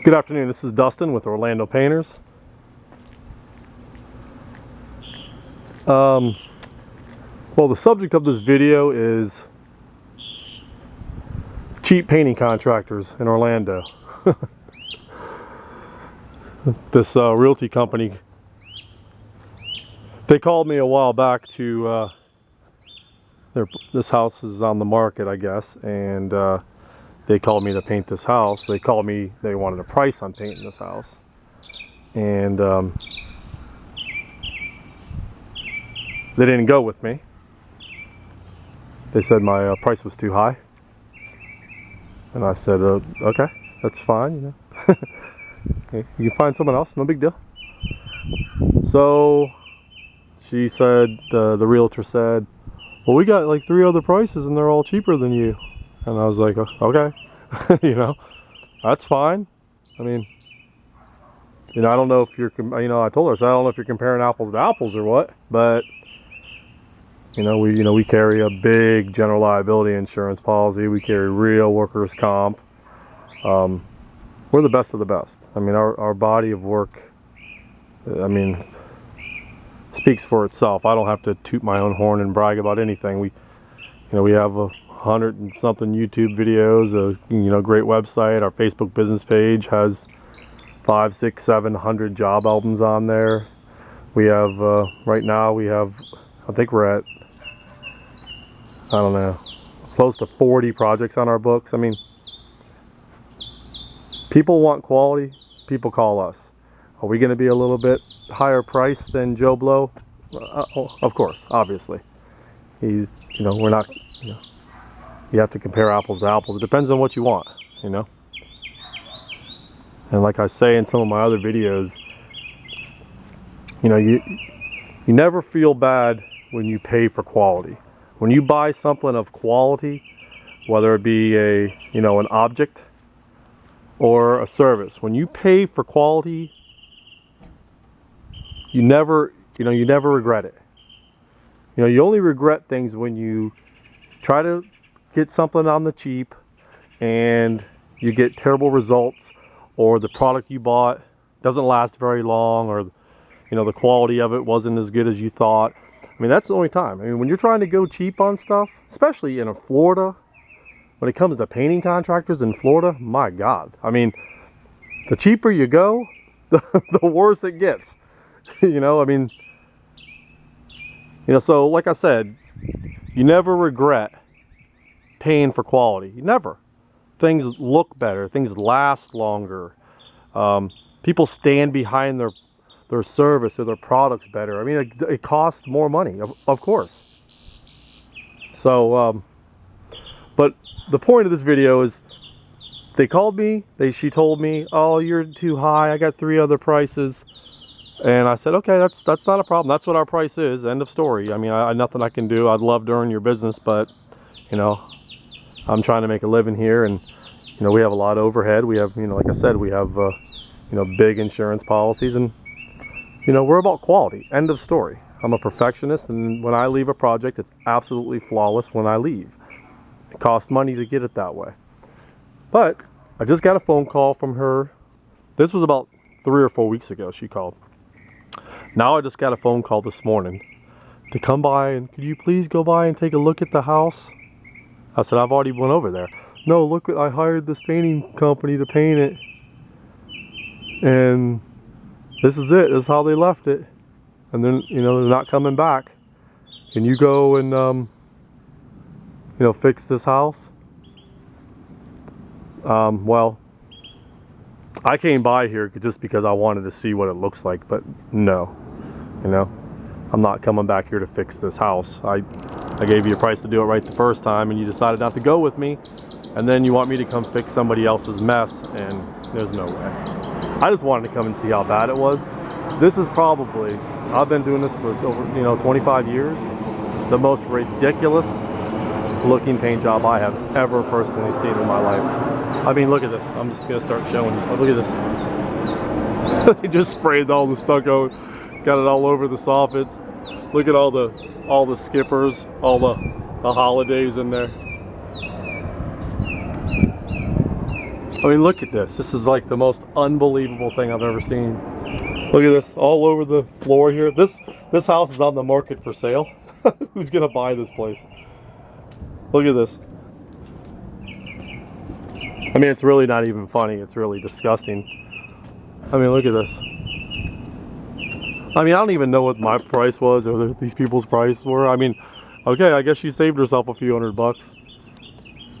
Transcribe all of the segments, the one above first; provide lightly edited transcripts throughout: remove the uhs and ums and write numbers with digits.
Good afternoon, this is Dustin with Orlando Painters. Well, the subject of this video is cheap painting contractors in Orlando. This realty company, they called me a while back to, this house is on the market, I guess, and they called me to paint this house. They called me, they wanted a price on painting this house. And they didn't go with me. They said my price was too high. And I said, okay, that's fine, you know. Okay, you can find someone else, no big deal. So she said, the realtor said, well, we got like 3 other prices and they're all cheaper than you. And I was like, okay, you know, that's fine. I mean, you know, I don't know if you're, you know, I told her, I said, I don't know if you're comparing apples to apples or what, but you know, we carry a big general liability insurance policy. We carry real workers' comp. We're the best of the best. I mean, our body of work, I mean, speaks for itself. I don't have to toot my own horn and brag about anything. We have 100 and something YouTube videos, great website. Our Facebook business page has 500, 600, 700 job albums on there. We have, right now we have, I think we're at, I don't know, close to 40 projects on our books. I mean, people want quality, people call us. Are we going to be a little bit higher price than Joe Blow? Of course, obviously. We're not, you have to compare apples to apples. It depends on what you want, you know. And like I say in some of my other videos, you never feel bad when you pay for quality. When you buy something of quality, whether it be an object or a service, when you pay for quality, you never regret it. You only regret things when you try to get something on the cheap and you get terrible results, or the product you bought doesn't last very long, or the quality of it wasn't as good as you thought. I mean, that's the only time. I mean, when you're trying to go cheap on stuff, especially in Florida, when it comes to painting contractors in Florida, my God. I mean, the cheaper you go, the worse it gets. So like I said, you never regret paying for quality. You never. Things look better. Things last longer. People stand behind their service or their products better. I mean, it costs more money, of course. So, but the point of this video is, they called me. She told me, "Oh, you're too high. I got 3 other prices." And I said, "Okay, that's not a problem. That's what our price is. End of story. I mean, nothing I can do. I'd love to earn your business, but I'm trying to make a living here, and we have a lot of overhead. We have, like I said, we have big insurance policies, and we're about quality. End of story. I'm a perfectionist, and when I leave a project, it's absolutely flawless when I leave. It costs money to get it that way. But I just got a phone call from her. This was about 3 or 4 weeks ago she called. Now I just got a phone call this morning to come by, and could you please go by and take a look at the house? I said, I've already went over there. No, look, I hired this painting company to paint it, and this is it. This is how they left it. And then, they're not coming back. Can you go and, fix this house? Well, I came by here just because I wanted to see what it looks like, but no, I'm not coming back here to fix this house. I gave you a price to do it right the first time, and you decided not to go with me, and then you want me to come fix somebody else's mess, and there's no way. I just wanted to come and see how bad it was. This is probably, I've been doing this for over 25 years, the most ridiculous looking paint job I have ever personally seen in my life. I mean, look at this. I'm just gonna start showing you stuff. Look at this. They just sprayed all the stucco, got it all over the soffits. Look at all the skippers, all the holidays in there. I mean, look at this. This is like the most unbelievable thing I've ever seen. Look at this, all over the floor here. This house is on the market for sale. Who's gonna buy this place? Look at this. I mean, it's really not even funny. It's really disgusting. I mean, look at this. I mean, I don't even know what my price was or these people's prices were. I mean, okay, I guess she saved herself a few $100.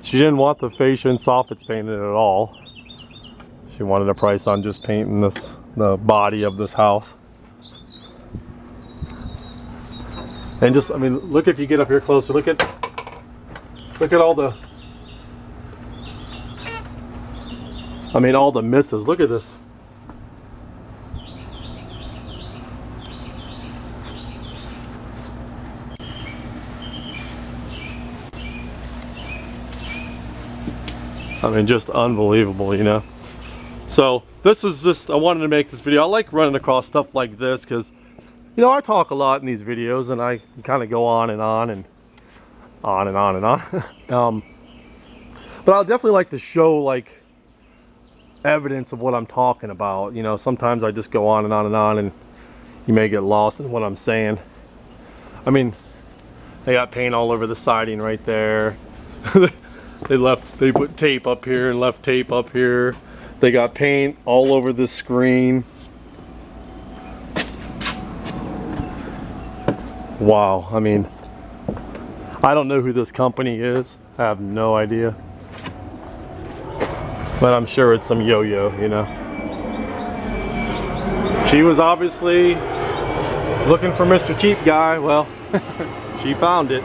She didn't want the fascia and soffits painted at all. She wanted a price on just painting the body of this house. And just, I mean, look, if you get up here closer, look at all the, I mean, all the misses. Look at this. I mean, just unbelievable, you know. So this is just, I wanted to make this video. I like running across stuff like this because, you know, I talk a lot in these videos and I kind of go on and on and on and on and on. But I'll definitely like to show like evidence of what I'm talking about. You know, sometimes I just go on and on and on and you may get lost in what I'm saying. I mean, they got paint all over the siding right there. They put tape up here and left tape up here. They got paint all over the screen. Wow, I mean, I don't know who this company is. I have no idea. But I'm sure it's some yo-yo, you know. She was obviously looking for Mr. Cheap Guy. Well, she found it.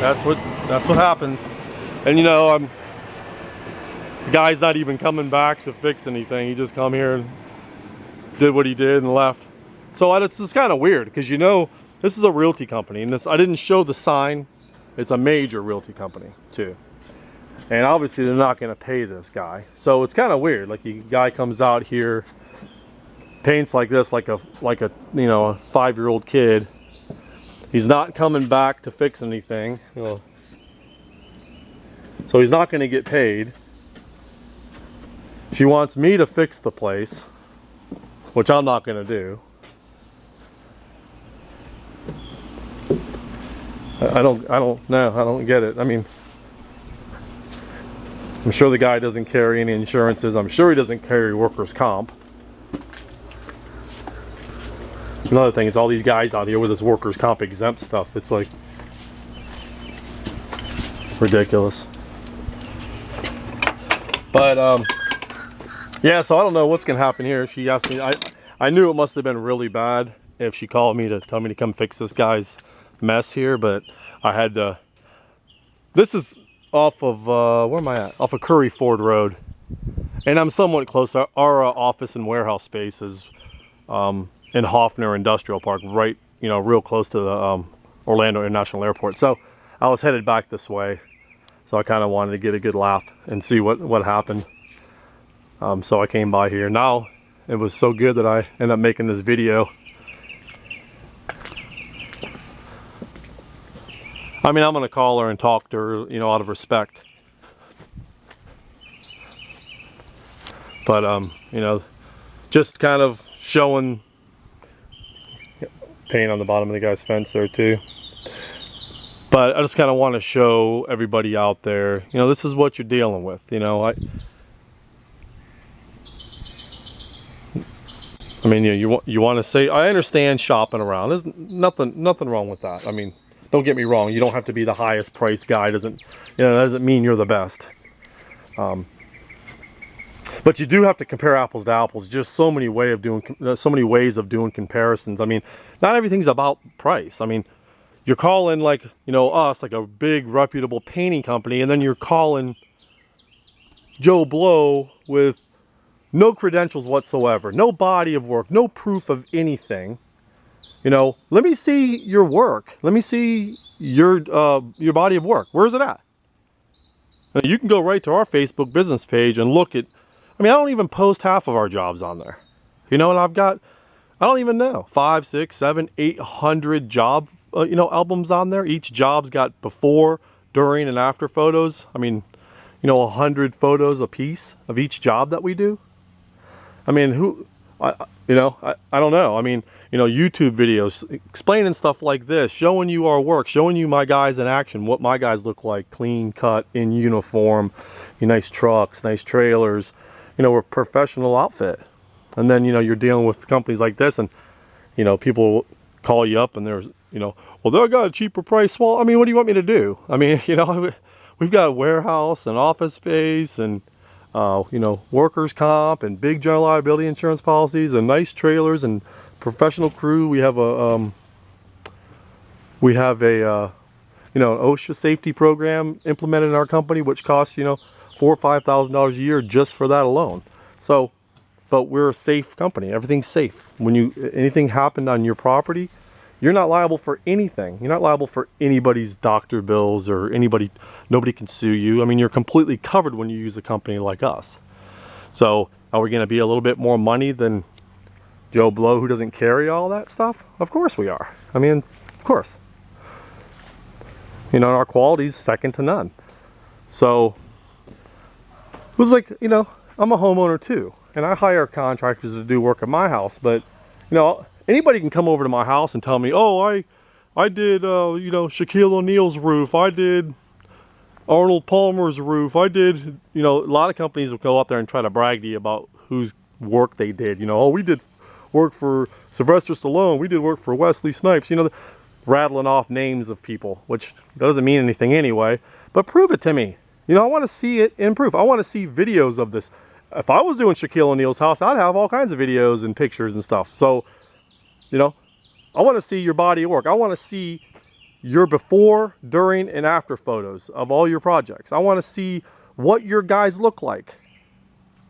That's what happens. And you know, the guy's not even coming back to fix anything. He just come here and did what he did and left. So it's just kind of weird because, you know, this is a realty company, and I didn't show the sign. It's a major realty company too, and obviously they're not going to pay this guy. So it's kind of weird. Like, a guy comes out here, paints like this, like a you know, a 5-year-old kid. He's not coming back to fix anything. You know, so he's not going to get paid. She wants me to fix the place, which I'm not going to do. I don't get it. I mean, I'm sure the guy doesn't carry any insurances. I'm sure he doesn't carry workers' comp. Another thing is all these guys out here with this workers' comp exempt stuff. It's like ridiculous. But yeah, so I don't know what's gonna happen here. She asked me, I knew it must have been really bad if she called me to tell me to come fix this guy's mess here, but I had to. This is off of where am I at? Off of Curry Ford Road, and I'm somewhat close. Our office and warehouse space is in Hoffner Industrial Park, right, you know, real close to the Orlando International Airport. So I was headed back this way, so I kind of wanted to get a good laugh and see what happened. So I came by here. Now it was so good that I ended up making this video. I mean, I'm gonna call her and talk to her, you know, out of respect. But you know, just kind of showing paint on the bottom of the guy's fence there too. But I just kind of want to show everybody out there, you know, this is what you're dealing with. You know, I mean, you want to say, I understand shopping around. There's nothing wrong with that. I mean, don't get me wrong. You don't have to be the highest price guy. Doesn't mean you're the best. But you do have to compare apples to apples. Just so many ways of doing comparisons. I mean, not everything's about price. I mean, you're calling, like, you know, us, like a big reputable painting company, and then you're calling Joe Blow with no credentials whatsoever, no body of work, no proof of anything. You know, let me see your work. Let me see your body of work. Where's it at? Now, you can go right to our Facebook business page and look at. I mean, I don't even post half of our jobs on there. You know, and I've got, I don't even know, 5, 6, 7, 800 job, you know, albums on there. Each job's got before, during, and after photos. I mean, you know, 100 photos a piece of each job that we do? I mean, I don't know. I mean, you know, YouTube videos explaining stuff like this, showing you our work, showing you my guys in action, what my guys look like, clean cut, in uniform, nice trucks, nice trailers. You know, we're a professional outfit. And then, you know, you're dealing with companies like this, and, you know, people call you up and they're, you know, well, they got a cheaper price. Well, I mean, what do you want me to do? I mean, you know, we've got a warehouse and office space and, you know, workers' comp and big general liability insurance policies and nice trailers and professional crew. We have a, you know, an OSHA safety program implemented in our company, which costs, you know, $4,000 or $5,000 a year just for that alone. So, but we're a safe company. Everything's safe. When anything happened on your property, you're not liable for anything. You're not liable for anybody's doctor bills or nobody can sue you. I mean, you're completely covered when you use a company like us. So are we gonna be a little bit more money than Joe Blow, who doesn't carry all that stuff? Of course we are. I mean, of course. You know, our quality's second to none. So it was like, you know, I'm a homeowner too, and I hire contractors to do work at my house, but, you know, anybody can come over to my house and tell me, oh, I did, you know, Shaquille O'Neal's roof, I did Arnold Palmer's roof, I did, you know, a lot of companies will go out there and try to brag to you about whose work they did. You know, oh, we did work for Sylvester Stallone, we did work for Wesley Snipes, you know, rattling off names of people, which doesn't mean anything anyway, but prove it to me. You know, I want to see it in proof. I want to see videos of this. If I was doing Shaquille O'Neal's house, I'd have all kinds of videos and pictures and stuff. So, you know, I want to see your body of work. I want to see your before, during, and after photos of all your projects. I want to see what your guys look like.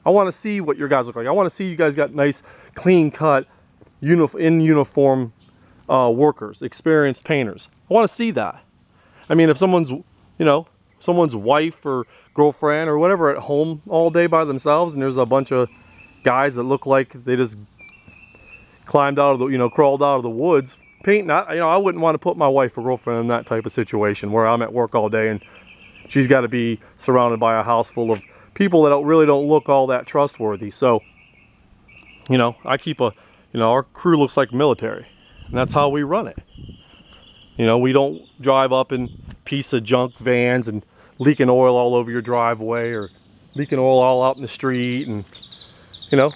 I want to see what your guys look like. I want to see you guys got nice, clean cut, in uniform workers, experienced painters. I want to see that. I mean, if someone's, you know, someone's wife or girlfriend or whatever at home all day by themselves, and there's a bunch of guys that look like they just climbed out of the, you know, crawled out of the woods painting. You know, I wouldn't want to put my wife or girlfriend in that type of situation where I'm at work all day and she's got to be surrounded by a house full of people that really don't look all that trustworthy. So, you know, I keep a, you know, our crew looks like military, and that's how we run it. You know, we don't drive up in piece of junk vans and leaking oil all over your driveway or leaking oil all out in the street. And, you know,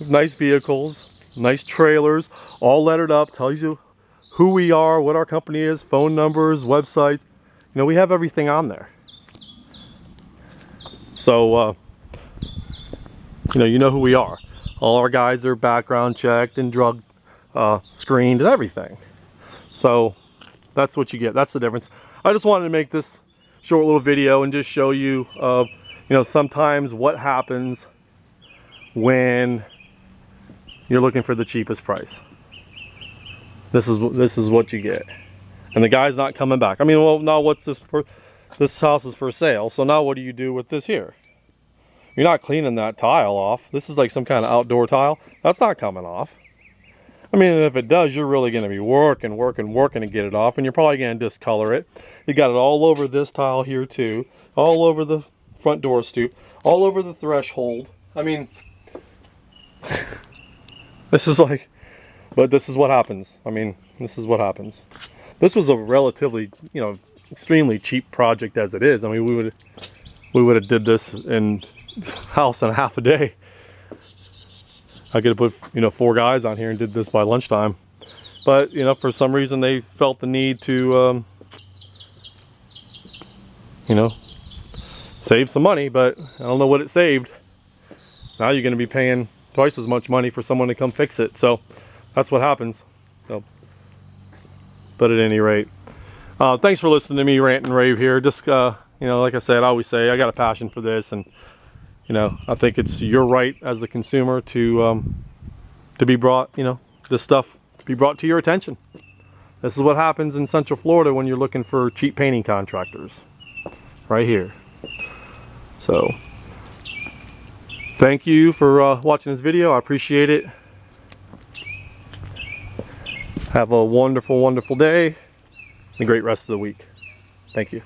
nice vehicles, nice trailers, all lettered up, tells you who we are, what our company is, phone numbers, websites. You know, we have everything on there. So, you know who we are. All our guys are background checked and drug screened and everything. So that's what you get. That's the difference. I just wanted to make this short little video and just show you, you know, sometimes what happens when you're looking for the cheapest price. This is what you get, and the guy's not coming back. I mean, well, now what's this? This house is for sale, so now what do you do with this here? You're not cleaning that tile off. This is like some kind of outdoor tile. That's not coming off. I mean, if it does, you're really going to be working to get it off, and you're probably going to discolor it. You got it all over this tile here too, all over the front door stoop, all over the threshold. I mean, this is like, but this is what happens. I mean, this is what happens. This was a relatively, you know, extremely cheap project as it is. I mean, we would have did this in house in half a day. I could have put, you know, 4 guys on here and did this by lunchtime. But, you know, for some reason they felt the need to, you know, save some money, but I don't know what it saved. Now you're going to be paying twice as much money for someone to come fix it. So that's what happens. So, but at any rate, thanks for listening to me rant and rave here. Just, you know, like I said, I always say I got a passion for this, and you know, I think it's your right as the consumer to be brought, you know, this stuff to be brought to your attention. This is what happens in Central Florida when you're looking for cheap painting contractors, right here. So, thank you for watching this video. I appreciate it. Have a wonderful, wonderful day and a great rest of the week. Thank you.